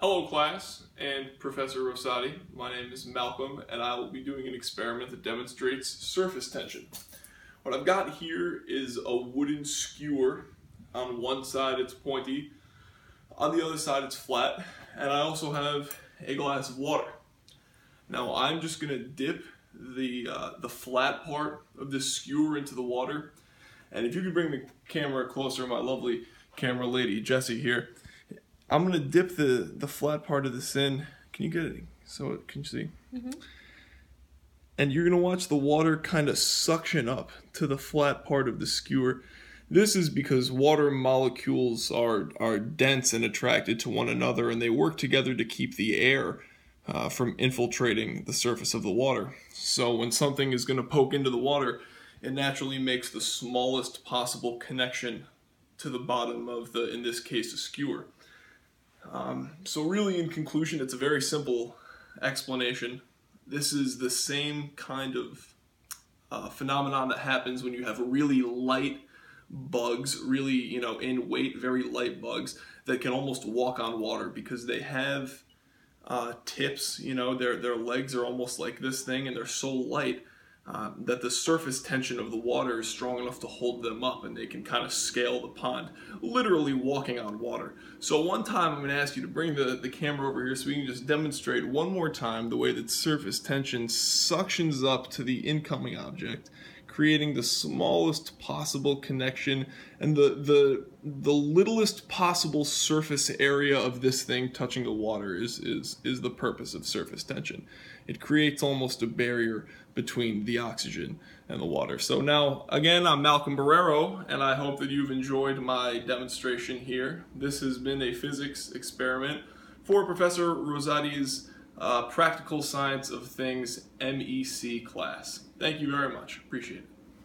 Hello class and Professor Rosati. My name is Malcolm and I will be doing an experiment that demonstrates surface tension. What I've got here is a wooden skewer. On one side it's pointy, on the other side it's flat, and I also have a glass of water. Now I'm just going to dip the flat part of this skewer into the water, and if you could bring the camera closer, my lovely camera lady Jessie here. I'm gonna dip the flat part of this in. Can you get it? So can you see? Mm-hmm. And you're gonna watch the water kind of suction up to the flat part of the skewer. This is because water molecules are dense and attracted to one another, and they work together to keep the air from infiltrating the surface of the water. So when something is gonna poke into the water, it naturally makes the smallest possible connection to the bottom of the, in this case, a skewer. So really, in conclusion, it's a very simple explanation. This is the same kind of phenomenon that happens when you have really light bugs, really, in weight, very light bugs that can almost walk on water because they have tips, their legs are almost like this thing, and they're so light that the surface tension of the water is strong enough to hold them up, and they can kind of scale the pond, literally walking on water. So one time I'm going to ask you to bring the camera over here so we can just demonstrate one more time the way that surface tension suctions up to the incoming object, creating the smallest possible connection and the littlest possible surface area of this thing touching the water is the purpose of surface tension. It creates almost a barrier between the oxygen and the water. So now, again, I'm Malcolm Barrero, and I hope that you've enjoyed my demonstration here. This has been a physics experiment for Professor Rosati's Practical Science of Things MEC class. Thank you very much. Appreciate it.